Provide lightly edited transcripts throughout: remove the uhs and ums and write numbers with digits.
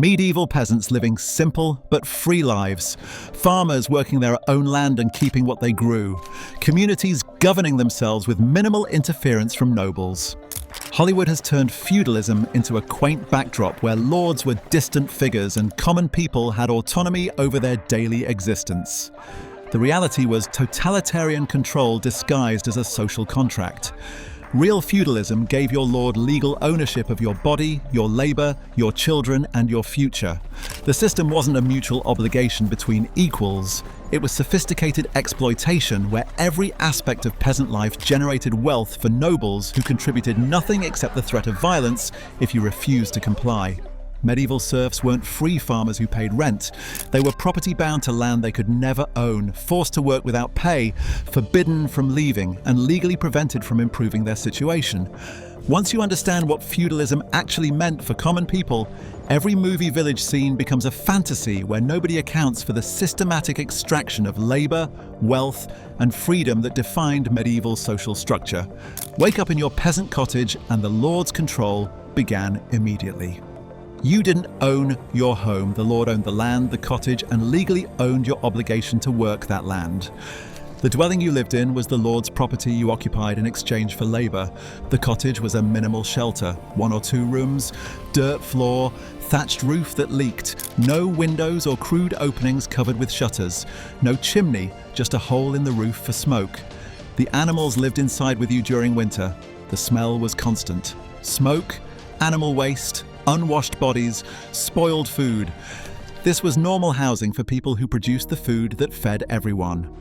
Medieval peasants living simple but free lives. Farmers working their own land and keeping what they grew. Communities governing themselves with minimal interference from nobles. Hollywood has turned feudalism into a quaint backdrop where lords were distant figures and common people had autonomy over their daily existence. The reality was totalitarian control disguised as a social contract. Real feudalism gave your lord legal ownership of your body, your labor, your children, and your future. The system wasn't a mutual obligation between equals. It was sophisticated exploitation where every aspect of peasant life generated wealth for nobles who contributed nothing except the threat of violence if you refused to comply. Medieval serfs weren't free farmers who paid rent. They were property bound to land they could never own, forced to work without pay, forbidden from leaving, and legally prevented from improving their situation. Once you understand what feudalism actually meant for common people, every movie village scene becomes a fantasy where nobody accounts for the systematic extraction of labor, wealth, and freedom that defined medieval social structure. Wake up in your peasant cottage and the lord's control began immediately. You didn't own your home. The Lord owned the land, the cottage, and legally owned your obligation to work that land. The dwelling you lived in was the Lord's property you occupied in exchange for labor. The cottage was a minimal shelter, 1 or 2 rooms, dirt floor, thatched roof that leaked, no windows or crude openings covered with shutters, no chimney, just a hole in the roof for smoke. The animals lived inside with you during winter. The smell was constant. Smoke, animal waste, unwashed bodies, spoiled food. This was normal housing for people who produced the food that fed everyone.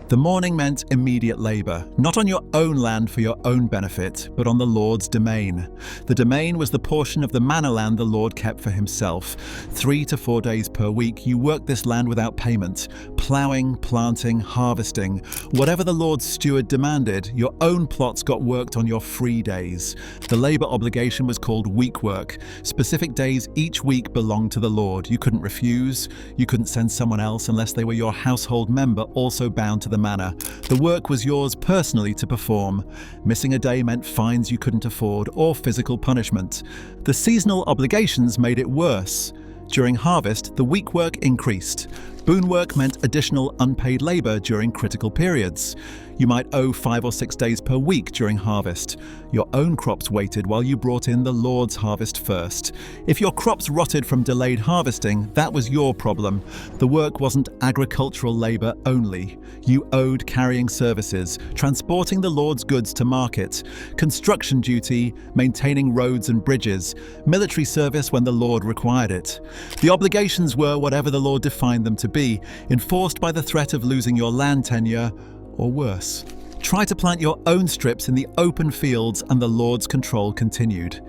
The morning meant immediate labor, not on your own land for your own benefit, but on the Lord's domain. The domain was the portion of the manor land the Lord kept for himself. 3 to 4 days per week, you worked this land without payment, ploughing, planting, harvesting. Whatever the Lord's steward demanded, your own plots got worked on your free days. The labor obligation was called week work. Specific days each week belonged to the Lord. You couldn't refuse. You couldn't send someone else unless they were your household member, also bound to the manor. The work was yours personally to perform. Missing a day meant fines you couldn't afford or physical punishment. The seasonal obligations made it worse. During harvest, the week work increased. Boon work meant additional unpaid labor during critical periods. You might owe 5 or 6 days per week during harvest. Your own crops waited while you brought in the Lord's harvest first. If your crops rotted from delayed harvesting, that was your problem. The work wasn't agricultural labor only. You owed carrying services, transporting the Lord's goods to market, construction duty, maintaining roads and bridges, military service when the Lord required it. The obligations were whatever the Lord defined them to be, enforced by the threat of losing your land tenure, or worse. Try to plant your own strips in the open fields and the Lord's control continued.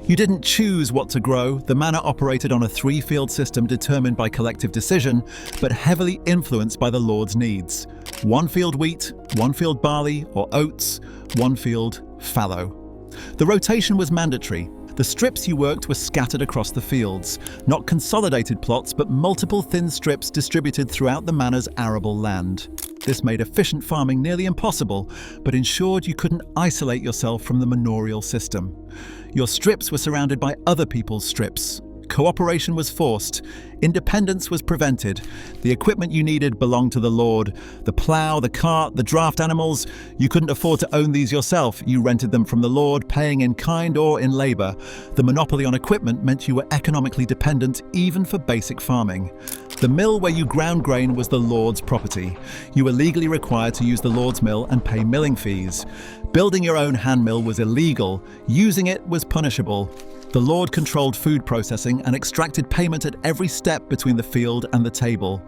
You didn't choose what to grow. The manor operated on a 3-field system determined by collective decision, but heavily influenced by the Lord's needs. 1 field wheat, 1 field barley or oats, 1 field fallow. The rotation was mandatory. The strips you worked were scattered across the fields, not consolidated plots, but multiple thin strips distributed throughout the manor's arable land. This made efficient farming nearly impossible, but ensured you couldn't isolate yourself from the manorial system. Your strips were surrounded by other people's strips. Cooperation was forced. Independence was prevented. The equipment you needed belonged to the Lord. The plough, the cart, the draft animals, you couldn't afford to own these yourself. You rented them from the Lord, paying in kind or in labor. The monopoly on equipment meant you were economically dependent even for basic farming. The mill where you ground grain was the Lord's property. You were legally required to use the Lord's mill and pay milling fees. Building your own hand mill was illegal. Using it was punishable. The Lord controlled food processing and extracted payment at every step between the field and the table.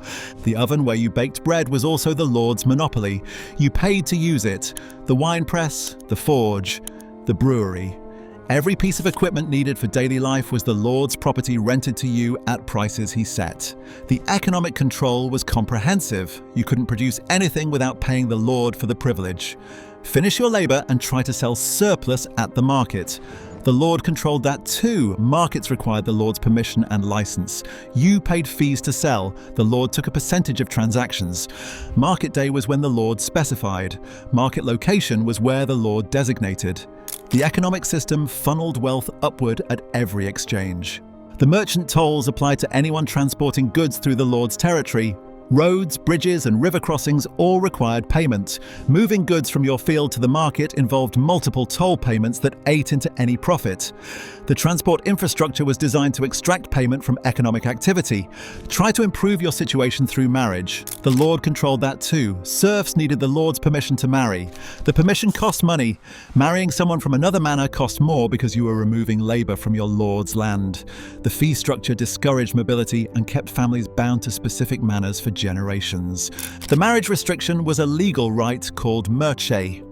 The oven where you baked bread was also the Lord's monopoly. You paid to use it. The wine press, the forge, the brewery. Every piece of equipment needed for daily life was the Lord's property rented to you at prices he set. The economic control was comprehensive. You couldn't produce anything without paying the Lord for the privilege. Finish your labor and try to sell surplus at the market. The Lord controlled that too. Markets required the Lord's permission and license. You paid fees to sell. The Lord took a percentage of transactions. Market day was when the Lord specified. Market location was where the Lord designated. The economic system funneled wealth upward at every exchange. The merchant tolls applied to anyone transporting goods through the Lord's territory. Roads, bridges, and river crossings all required payment. Moving goods from your field to the market involved multiple toll payments that ate into any profit. The transport infrastructure was designed to extract payment from economic activity. Try to improve your situation through marriage. The Lord controlled that too. Serfs needed the Lord's permission to marry. The permission cost money. Marrying someone from another manor cost more because you were removing labor from your Lord's land. The fee structure discouraged mobility and kept families bound to specific manors for generations. The marriage restriction was a legal right called merche.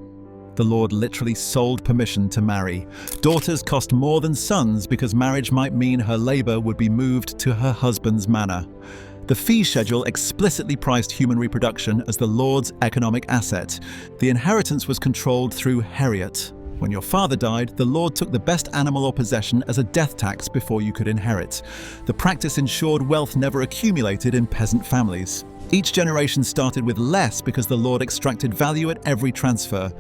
The Lord literally sold permission to marry. Daughters cost more than sons because marriage might mean her labor would be moved to her husband's manor. The fee schedule explicitly priced human reproduction as the Lord's economic asset. The inheritance was controlled through heriot. When your father died, the Lord took the best animal or possession as a death tax before you could inherit. The practice ensured wealth never accumulated in peasant families. Each generation started with less because the Lord extracted value at every transfer.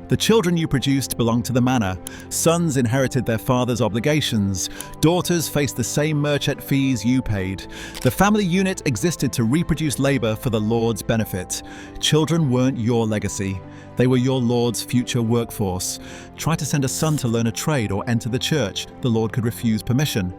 The children you produced belonged to the manor. Sons inherited their father's obligations. Daughters faced the same merchant fees you paid. The family unit existed to reproduce labor for the Lord's benefit. Children weren't your legacy. They were your Lord's future workforce. Try to send a son to learn a trade or enter the church. The Lord could refuse permission.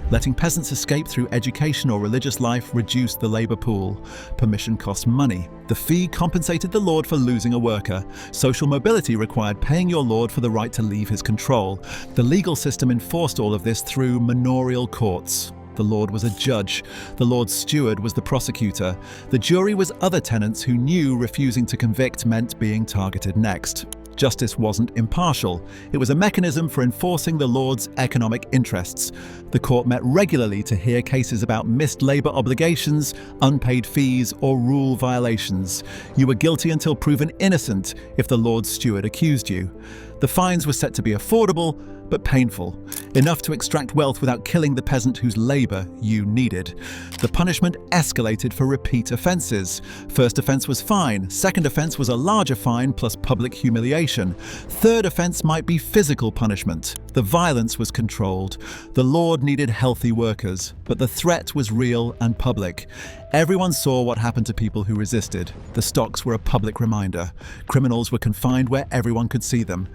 Letting peasants escape through education or religious life reduced the labor pool. Permission cost money. The fee compensated the Lord for losing a worker. Social mobility required paying your Lord for the right to leave his control. The legal system enforced all of this through manorial courts. The Lord was a judge. The Lord's steward was the prosecutor. The jury was other tenants who knew refusing to convict meant being targeted next. Justice wasn't impartial. It was a mechanism for enforcing the Lord's economic interests. The court met regularly to hear cases about missed labor obligations, unpaid fees, or rule violations. You were guilty until proven innocent if the Lord's steward accused you. The fines were set to be affordable, but painful, enough to extract wealth without killing the peasant whose labor you needed. The punishment escalated for repeat offenses. First offense was fine, second offense was a larger fine plus public humiliation. Third offense might be physical punishment. The violence was controlled. The Lord needed healthy workers, but the threat was real and public. Everyone saw what happened to people who resisted. The stocks were a public reminder. Criminals were confined where everyone could see them.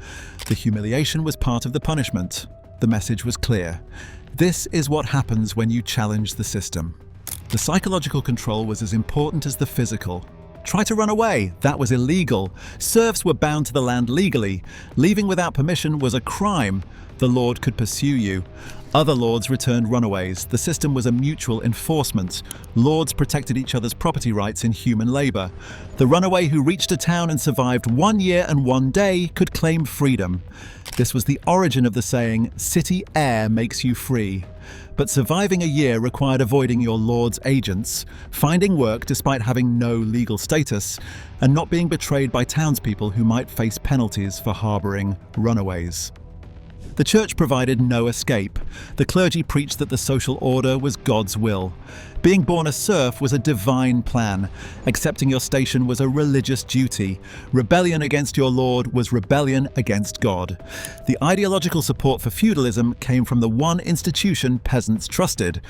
The humiliation was part of the punishment. The message was clear. This is what happens when you challenge the system. The psychological control was as important as the physical. Try to run away. That was illegal. Serfs were bound to the land legally. Leaving without permission was a crime. The Lord could pursue you. Other lords returned runaways. The system was a mutual enforcement. Lords protected each other's property rights in human labor. The runaway who reached a town and survived 1 year and 1 day could claim freedom. This was the origin of the saying, "City air makes you free." But surviving a year required avoiding your lord's agents, finding work despite having no legal status, and not being betrayed by townspeople who might face penalties for harboring runaways. The church provided no escape. The clergy preached that the social order was God's will. Being born a serf was a divine plan. Accepting your station was a religious duty. Rebellion against your Lord was rebellion against God. The ideological support for feudalism came from the one institution peasants trusted.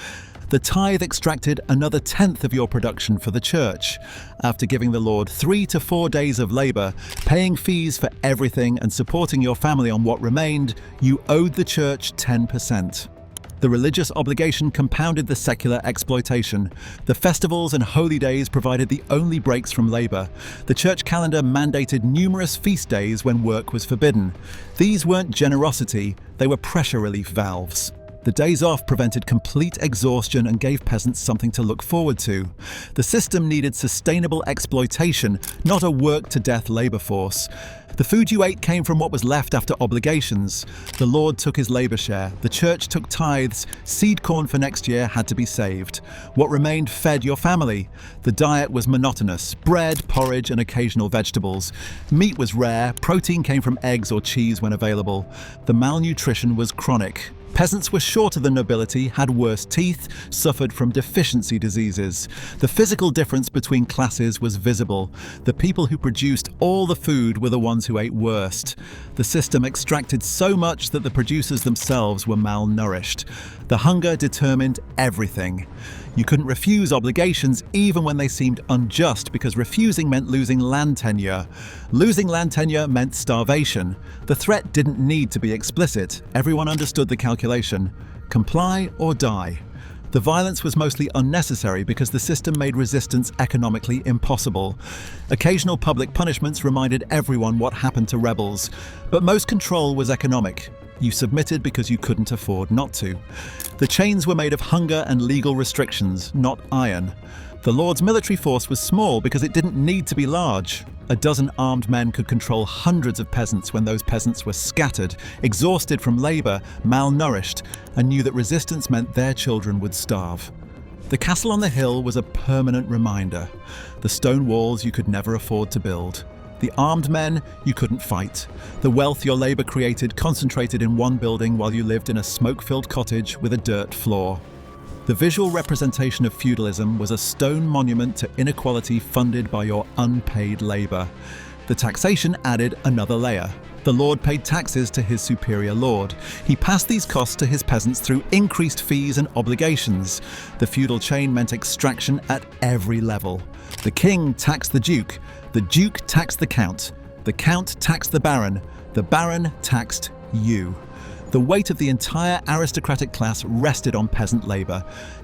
The tithe extracted another tenth of your production for the church. After giving the Lord 3 to 4 days of labor, paying fees for everything and supporting your family on what remained, you owed the church 10%. The religious obligation compounded the secular exploitation. The festivals and holy days provided the only breaks from labor. The church calendar mandated numerous feast days when work was forbidden. These weren't generosity, they were pressure relief valves. The days off prevented complete exhaustion and gave peasants something to look forward to. The system needed sustainable exploitation, not a work-to-death labor force. The food you ate came from what was left after obligations. The Lord took his labor share. The church took tithes. Seed corn for next year had to be saved. What remained fed your family. The diet was monotonous: bread, porridge, and occasional vegetables. Meat was rare. Protein came from eggs or cheese when available. The malnutrition was chronic. Peasants were shorter than nobility, had worse teeth, suffered from deficiency diseases. The physical difference between classes was visible. The people who produced all the food were the ones who ate worst. The system extracted so much that the producers themselves were malnourished. The hunger determined everything. You couldn't refuse obligations even when they seemed unjust, because refusing meant losing land tenure. Losing land tenure meant starvation. The threat didn't need to be explicit. Everyone understood the calculation. Comply or die. The violence was mostly unnecessary because the system made resistance economically impossible. Occasional public punishments reminded everyone what happened to rebels, but most control was economic. You submitted because you couldn't afford not to. The chains were made of hunger and legal restrictions, not iron. The Lord's military force was small because it didn't need to be large. A dozen armed men could control hundreds of peasants when those peasants were scattered, exhausted from labor, malnourished, and knew that resistance meant their children would starve. The castle on the hill was a permanent reminder. The stone walls you could never afford to build. The armed men you couldn't fight. The wealth your labor created concentrated in one building while you lived in a smoke-filled cottage with a dirt floor. The visual representation of feudalism was a stone monument to inequality funded by your unpaid labor. The taxation added another layer. The lord paid taxes to his superior lord. He passed these costs to his peasants through increased fees and obligations. The feudal chain meant extraction at every level. The king taxed the duke taxed the count taxed the baron taxed you. The weight of the entire aristocratic class rested on peasant labor.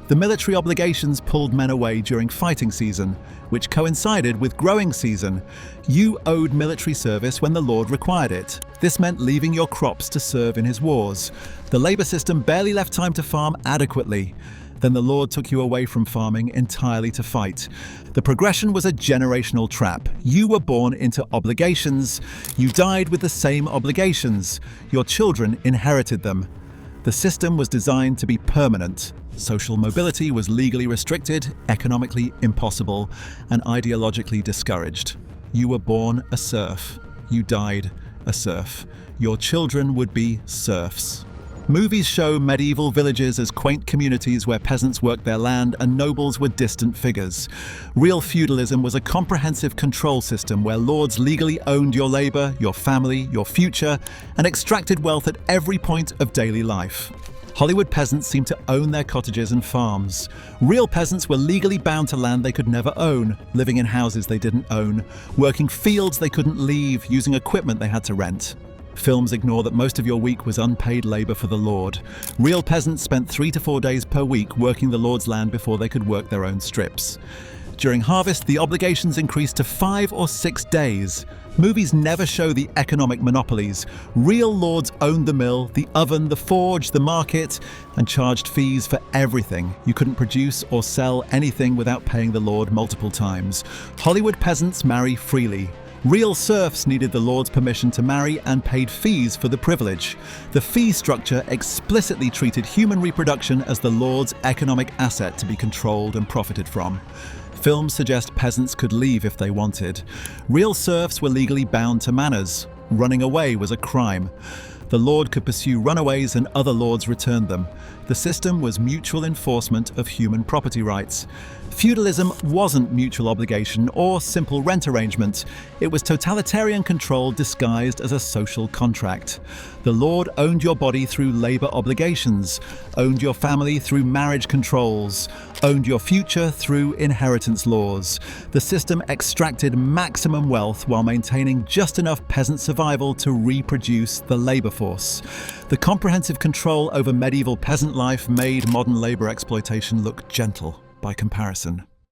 The military obligations pulled men away during fighting season, which coincided with growing season. You owed military service when the lord required it. This meant leaving your crops to serve in his wars. The labor system barely left time to farm adequately. Then the Lord took you away from farming entirely to fight. The progression was a generational trap. You were born into obligations. You died with the same obligations. Your children inherited them. The system was designed to be permanent. Social mobility was legally restricted, economically impossible, and ideologically discouraged. You were born a serf. You died a serf. Your children would be serfs. Movies show medieval villages as quaint communities where peasants worked their land and nobles were distant figures. Real feudalism was a comprehensive control system where lords legally owned your labor, your family, your future, and extracted wealth at every point of daily life. Hollywood peasants seemed to own their cottages and farms. Real peasants were legally bound to land they could never own, living in houses they didn't own, working fields they couldn't leave, using equipment they had to rent. Films ignore that most of your week was unpaid labor for the Lord. Real peasants spent 3 to 4 days per week working the Lord's land before they could work their own strips. During harvest, the obligations increased to 5 or 6 days. Movies never show the economic monopolies. Real lords owned the mill, the oven, the forge, the market, and charged fees for everything. You couldn't produce or sell anything without paying the Lord multiple times. Hollywood peasants marry freely. Real serfs needed the lord's permission to marry and paid fees for the privilege. The fee structure explicitly treated human reproduction as the lord's economic asset to be controlled and profited from. Films suggest peasants could leave if they wanted. Real serfs were legally bound to manors. Running away was a crime. The lord could pursue runaways and other lords returned them. The system was mutual enforcement of human property rights. Feudalism wasn't mutual obligation or simple rent arrangement. It was totalitarian control disguised as a social contract. The lord owned your body through labor obligations, owned your family through marriage controls, owned your future through inheritance laws. The system extracted maximum wealth while maintaining just enough peasant survival to reproduce the labor force. The comprehensive control over medieval peasant life made modern labor exploitation look gentle by comparison.